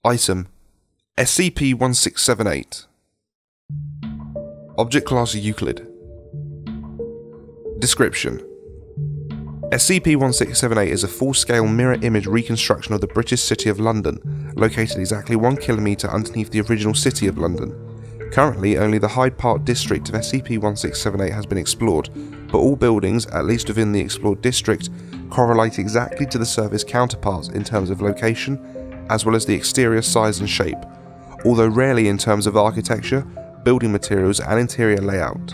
Item SCP-1678. Object Class Euclid. Description: SCP-1678 is a full-scale mirror image reconstruction of the British city of London, located exactly 1 kilometre underneath the original city of London. Currently, only the Hyde Park district of SCP-1678 has been explored, but all buildings, at least within the explored district, correlate exactly to the surface counterparts in terms of location, as well as the exterior size and shape, although rarely in terms of architecture, building materials and interior layout.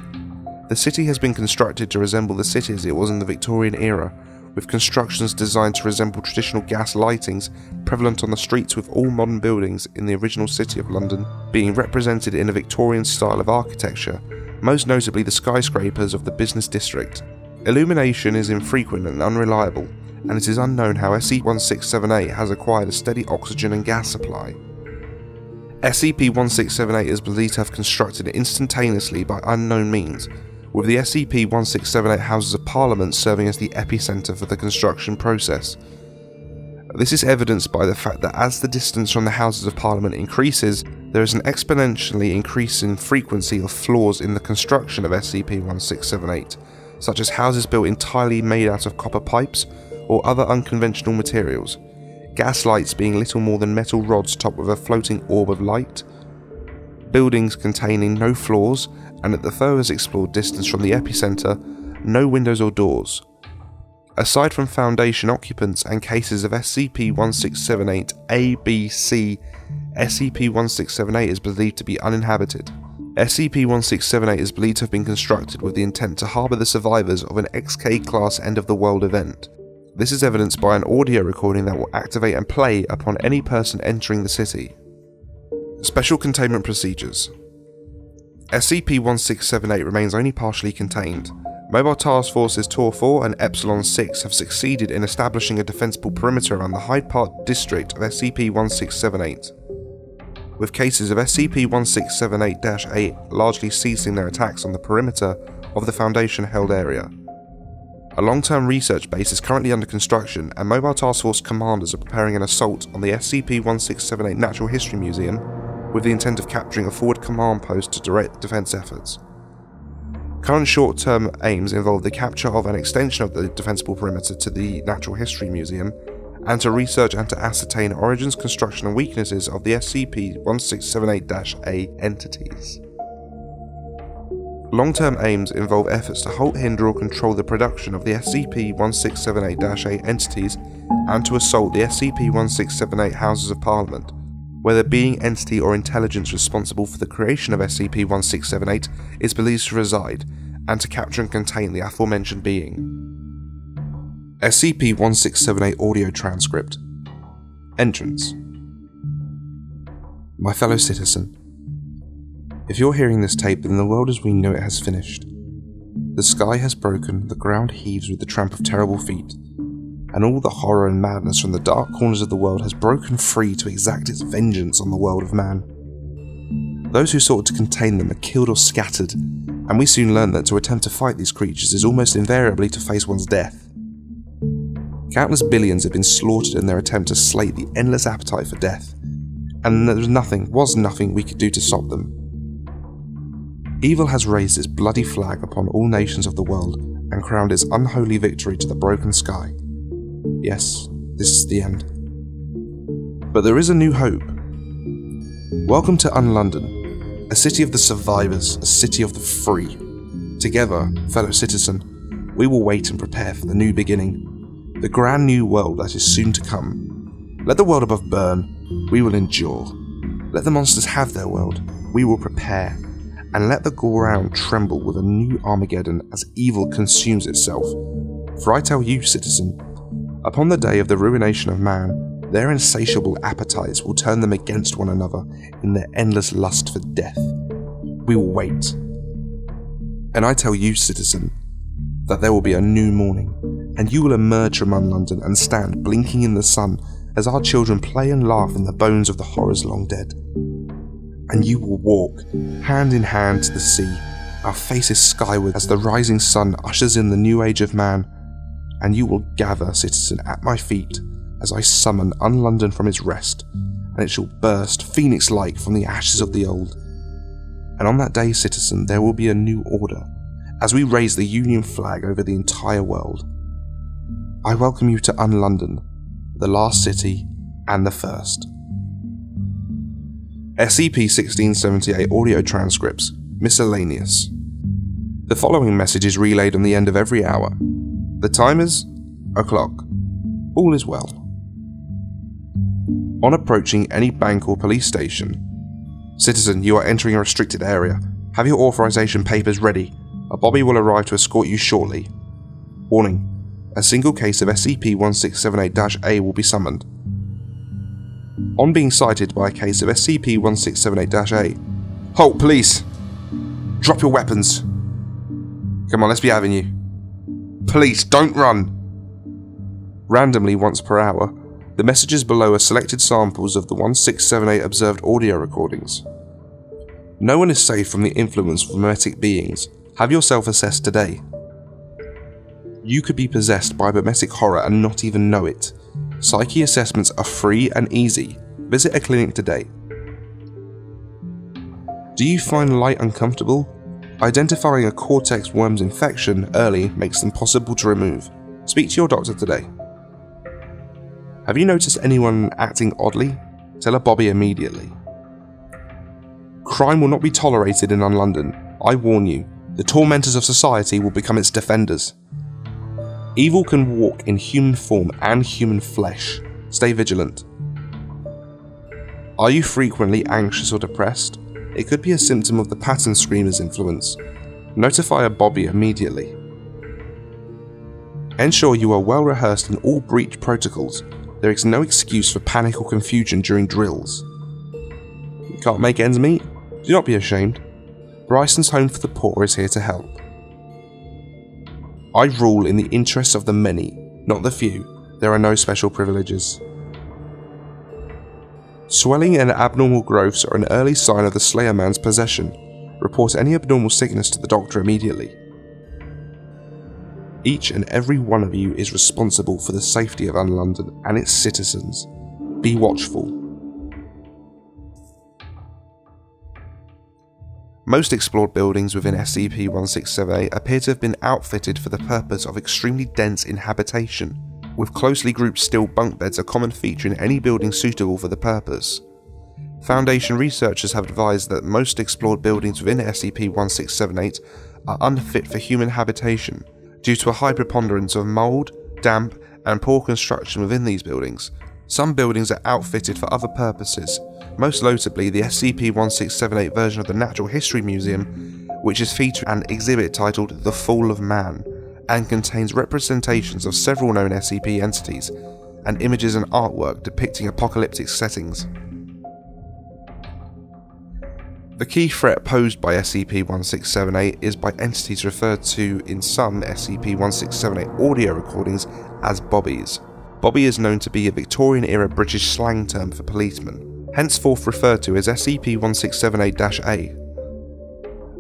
The city has been constructed to resemble the city as it was in the Victorian era, with constructions designed to resemble traditional gas lightings prevalent on the streets, with all modern buildings in the original city of London being represented in a Victorian style of architecture, most notably the skyscrapers of the business district. Illumination is infrequent and unreliable, and it is unknown how SCP-1678 has acquired a steady oxygen and gas supply. SCP-1678 is believed to have constructed instantaneously by unknown means, with the SCP-1678 Houses of Parliament serving as the epicentre for the construction process. This is evidenced by the fact that as the distance from the Houses of Parliament increases, there is an exponentially increasing frequency of flaws in the construction of SCP-1678, such as houses built entirely made out of copper pipes or other unconventional materials, gas lights being little more than metal rods topped with a floating orb of light, buildings containing no floors, and at the furthest explored distance from the epicentre, no windows or doors. Aside from Foundation occupants and cases of SCP-1678 A-B-C, SCP-1678 is believed to be uninhabited. SCP-1678 is believed to have been constructed with the intent to harbour the survivors of an XK-class end-of-the-world event. This is evidenced by an audio recording that will activate and play upon any person entering the city. Special Containment Procedures. SCP-1678 remains only partially contained. Mobile Task Forces Tor 4 and Epsilon 6 have succeeded in establishing a defensible perimeter around the Hyde Park district of SCP-1678, with cases of SCP-1678-8 largely ceasing their attacks on the perimeter of the Foundation-held area. A long-term research base is currently under construction, and Mobile Task Force commanders are preparing an assault on the SCP-1678 Natural History Museum with the intent of capturing a forward command post to direct defense efforts. Current short-term aims involve the capture of an extension of the defensible perimeter to the Natural History Museum, and to research and to ascertain origins, construction and weaknesses of the SCP-1678-A entities. Long-term aims involve efforts to halt, hinder or control the production of the SCP-1678-A entities, and to assault the SCP-1678 Houses of Parliament, where the being, entity or intelligence responsible for the creation of SCP-1678 is believed to reside, and to capture and contain the aforementioned being. SCP-1678 AUDIO TRANSCRIPT. Entrance. My fellow citizen, if you're hearing this tape, then the world as we know it has finished. The sky has broken, the ground heaves with the tramp of terrible feet, and all the horror and madness from the dark corners of the world has broken free to exact its vengeance on the world of man. Those who sought to contain them are killed or scattered, and we soon learn that to attempt to fight these creatures is almost invariably to face one's death. Countless billions have been slaughtered in their attempt to slate the endless appetite for death, and there was nothing we could do to stop them. Evil has raised its bloody flag upon all nations of the world and crowned its unholy victory to the broken sky. Yes, this is the end. But there is a new hope. Welcome to Unlondon, a city of the survivors, a city of the free. Together, fellow citizen, we will wait and prepare for the new beginning, the grand new world that is soon to come. Let the world above burn, we will endure. Let the monsters have their world, we will prepare. And let the ground tremble with a new Armageddon as evil consumes itself. For I tell you, citizen, upon the day of the ruination of man, their insatiable appetites will turn them against one another in their endless lust for death. We will wait. And I tell you, citizen, that there will be a new morning, and you will emerge from Unlondon and stand blinking in the sun as our children play and laugh in the bones of the horrors long dead. And you will walk, hand in hand to the sea, our faces skyward as the rising sun ushers in the new age of man, and you will gather, citizen, at my feet as I summon Unlondon from its rest, and it shall burst, phoenix-like, from the ashes of the old. And on that day, citizen, there will be a new order, as we raise the Union flag over the entire world. I welcome you to Unlondon, the last city and the first. SCP-1678 audio transcripts, miscellaneous. The following message is relayed on the end of every hour. The time is o'clock. All is well. On approaching any bank or police station, citizen, you are entering a restricted area. Have your authorization papers ready. A bobby will arrive to escort you shortly. Warning: a single case of SCP-1678-A will be summoned. On being cited by a case of SCP-1678-A, halt, police! Drop your weapons! Come on, let's be having you. Police, don't run! Randomly once per hour, the messages below are selected samples of the 1678 observed audio recordings. No one is safe from the influence of mimetic beings. Have yourself assessed today. You could be possessed by mimetic horror and not even know it. Psyche assessments are free and easy. Visit a clinic today. Do you find light uncomfortable? Identifying a cortex worm's infection early makes them possible to remove. Speak to your doctor today. Have you noticed anyone acting oddly? Tell a bobby immediately. Crime will not be tolerated in Unlondon. I warn you, the tormentors of society will become its defenders. Evil can walk in human form and human flesh. Stay vigilant. Are you frequently anxious or depressed? It could be a symptom of the pattern screamer's influence. Notify a bobby immediately. Ensure you are well rehearsed in all breach protocols. There is no excuse for panic or confusion during drills. You can't make ends meet? Do not be ashamed. Bryson's Home for the Poor is here to help. I rule in the interests of the many, not the few. There are no special privileges. Swelling and abnormal growths are an early sign of the Slayer Man's possession. Report any abnormal sickness to the doctor immediately. Each and every one of you is responsible for the safety of Unlondon and its citizens. Be watchful. Most explored buildings within SCP-1678 appear to have been outfitted for the purpose of extremely dense inhabitation, with closely grouped steel bunk beds a common feature in any building suitable for the purpose. Foundation researchers have advised that most explored buildings within SCP-1678 are unfit for human habitation due to a high preponderance of mould, damp, and poor construction within these buildings. Some buildings are outfitted for other purposes, most notably the SCP-1678 version of the Natural History Museum, which is featured an exhibit titled The Fall of Man, and contains representations of several known SCP entities, and images and artwork depicting apocalyptic settings. The key threat posed by SCP-1678 is by entities referred to in some SCP-1678 audio recordings as bobbies. Bobby is known to be a Victorian-era British slang term for policemen, henceforth referred to as SCP-1678-A.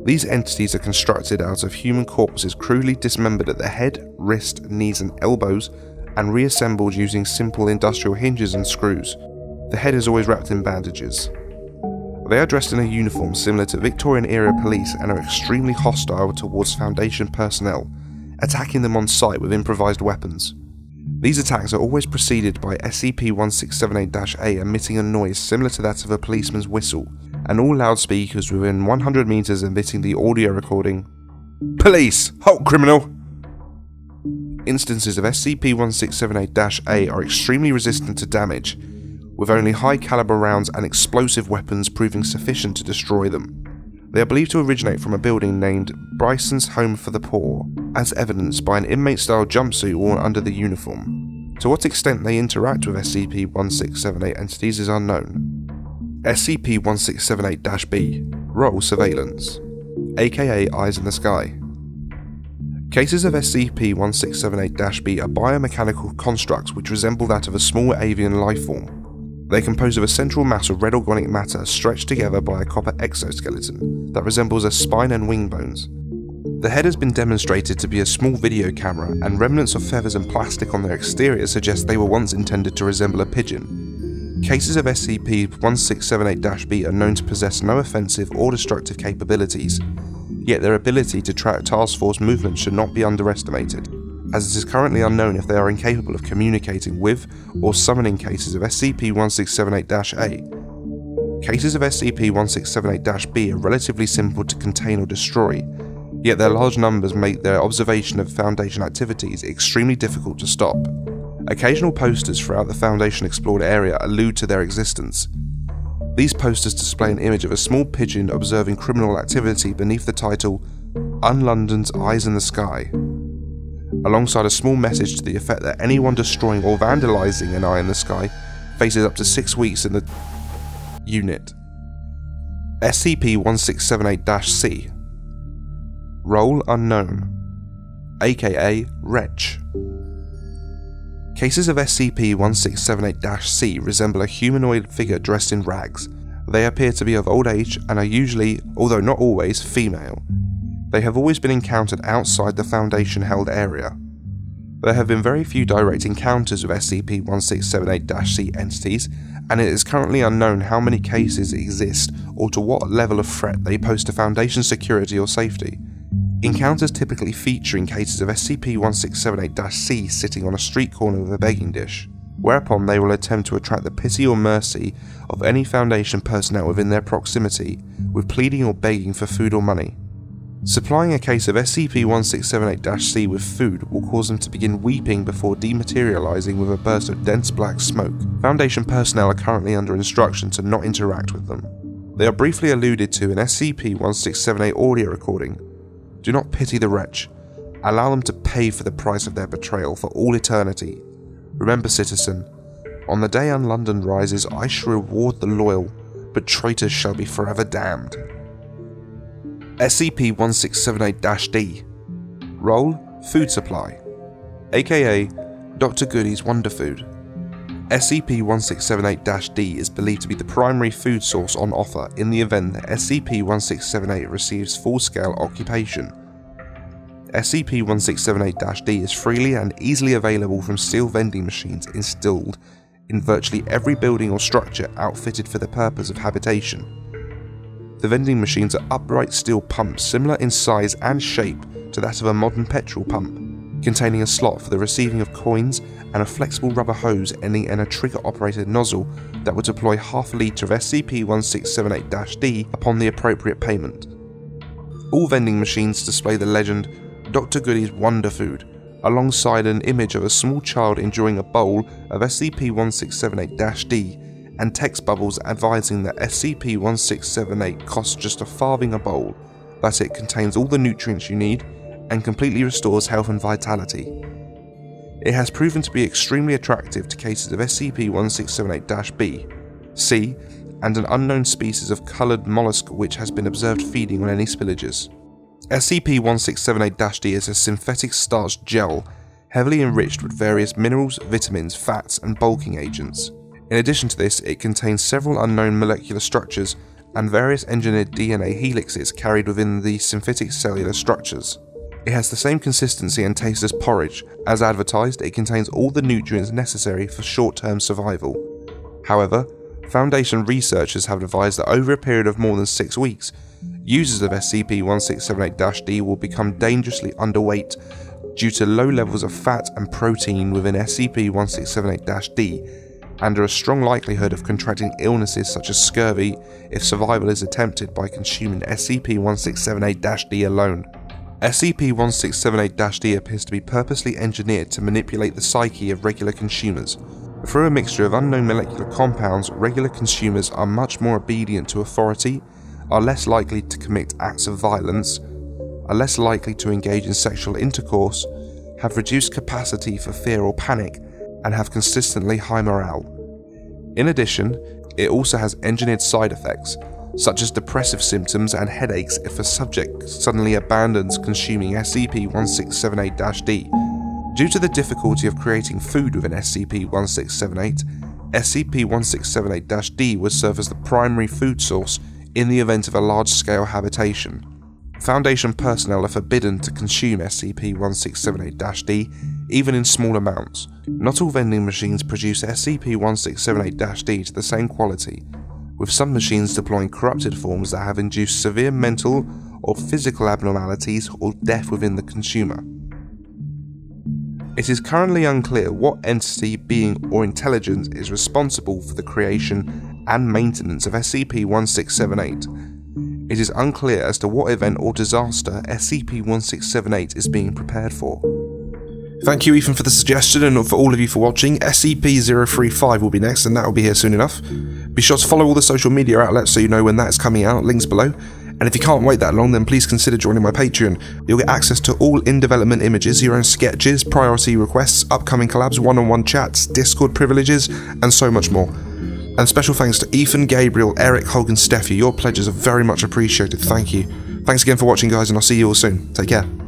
These entities are constructed out of human corpses crudely dismembered at the head, wrist, knees and elbows, and reassembled using simple industrial hinges and screws. The head is always wrapped in bandages. They are dressed in a uniform similar to Victorian-era police and are extremely hostile towards Foundation personnel, attacking them on sight with improvised weapons. These attacks are always preceded by SCP-1678-A emitting a noise similar to that of a policeman's whistle, and all loudspeakers within 100 meters emitting the audio recording, "Police! Halt, criminal!" Instances of SCP-1678-A are extremely resistant to damage, with only high caliber rounds and explosive weapons proving sufficient to destroy them. They are believed to originate from a building named Bryson's Home for the Poor, as evidenced by an inmate-style jumpsuit worn under the uniform. To what extent they interact with SCP-1678 entities is unknown. SCP-1678-B, Role Surveillance, aka Eyes in the Sky. Cases of SCP-1678-B are biomechanical constructs which resemble that of a small avian lifeform. They are composed of a central mass of red organic matter stretched together by a copper exoskeleton that resembles a spine and wing bones. The head has been demonstrated to be a small video camera, and remnants of feathers and plastic on their exterior suggest they were once intended to resemble a pigeon. Cases of SCP-1678-B are known to possess no offensive or destructive capabilities, yet their ability to track task force movement should not be underestimated, as it is currently unknown if they are incapable of communicating with or summoning cases of SCP-1678-A. Cases of SCP-1678-B are relatively simple to contain or destroy, yet their large numbers make their observation of Foundation activities extremely difficult to stop. Occasional posters throughout the Foundation explored area allude to their existence. These posters display an image of a small pigeon observing criminal activity beneath the title, Unlondon's Eyes in the Sky, alongside a small message to the effect that anyone destroying or vandalizing an eye in the sky faces up to 6 weeks in the unit. SCP-1678-C. Role unknown, aka Wretch. Cases of SCP-1678-C resemble a humanoid figure dressed in rags. They appear to be of old age and are usually, although not always, female. They have always been encountered outside the Foundation-held area. There have been very few direct encounters with SCP-1678-C entities, and it is currently unknown how many cases exist or to what level of threat they pose to Foundation security or safety. Encounters typically feature in cases of SCP-1678-C sitting on a street corner with a begging dish, whereupon they will attempt to attract the pity or mercy of any Foundation personnel within their proximity with pleading or begging for food or money. Supplying a case of SCP-1678-C with food will cause them to begin weeping before dematerializing with a burst of dense black smoke. Foundation personnel are currently under instruction to not interact with them. They are briefly alluded to in SCP-1678 audio recording. Do not pity the wretch. Allow them to pay for the price of their betrayal for all eternity. Remember, citizen, on the day Unlondon rises, I shall reward the loyal, but traitors shall be forever damned. SCP-1678-D. Role, Food Supply, aka Dr. Goody's Wonder Food. SCP-1678-D is believed to be the primary food source on offer in the event that SCP-1678 receives full-scale occupation. SCP-1678-D is freely and easily available from steel vending machines installed in virtually every building or structure outfitted for the purpose of habitation. The vending machines are upright steel pumps similar in size and shape to that of a modern petrol pump, containing a slot for the receiving of coins and a flexible rubber hose ending in a trigger-operated nozzle that would deploy half a litre of SCP-1678-D upon the appropriate payment. All vending machines display the legend Dr. Goody's Wonder Food, alongside an image of a small child enjoying a bowl of SCP-1678-D and text bubbles advising that SCP-1678 costs just a farthing a bowl, that it contains all the nutrients you need and completely restores health and vitality. It has proven to be extremely attractive to cases of SCP-1678-B, C, and an unknown species of coloured mollusk which has been observed feeding on any spillages. SCP-1678-D is a synthetic starch gel, heavily enriched with various minerals, vitamins, fats, and bulking agents. In addition to this, it contains several unknown molecular structures and various engineered DNA helixes carried within the synthetic cellular structures. It has the same consistency and taste as porridge. As advertised, it contains all the nutrients necessary for short-term survival. However, Foundation researchers have advised that over a period of more than 6 weeks, users of SCP-1678-D will become dangerously underweight due to low levels of fat and protein within SCP-1678-D, and are a strong likelihood of contracting illnesses such as scurvy if survival is attempted by consuming SCP-1678-D alone. SCP-1678-D appears to be purposely engineered to manipulate the psyche of regular consumers. Through a mixture of unknown molecular compounds, regular consumers are much more obedient to authority, are less likely to commit acts of violence, are less likely to engage in sexual intercourse, have reduced capacity for fear or panic, and have consistently high morale. In addition, it also has engineered side effects, such as depressive symptoms and headaches if a subject suddenly abandons consuming SCP-1678-D. Due to the difficulty of creating food within SCP-1678, SCP-1678-D would serve as the primary food source in the event of a large-scale habitation. Foundation personnel are forbidden to consume SCP-1678-D even in small amounts. Not all vending machines produce SCP-1678-D to the same quality, with some machines deploying corrupted forms that have induced severe mental or physical abnormalities or death within the consumer. It is currently unclear what entity, being, or intelligence is responsible for the creation and maintenance of SCP-1678. It is unclear as to what event or disaster SCP-1678 is being prepared for. Thank you, Ethan, for the suggestion, and for all of you for watching. SCP-035 will be next, and that will be here soon enough. Be sure to follow all the social media outlets so you know when that is coming out, links below. And if you can't wait that long, then please consider joining my Patreon. You'll get access to all in-development images, your own sketches, priority requests, upcoming collabs, one-on-one chats, Discord privileges, and so much more. And special thanks to Ethan, Gabriel, Eric, Hogan, Steffi. Your pledges are very much appreciated. Thank you. Thanks again for watching, guys, and I'll see you all soon. Take care.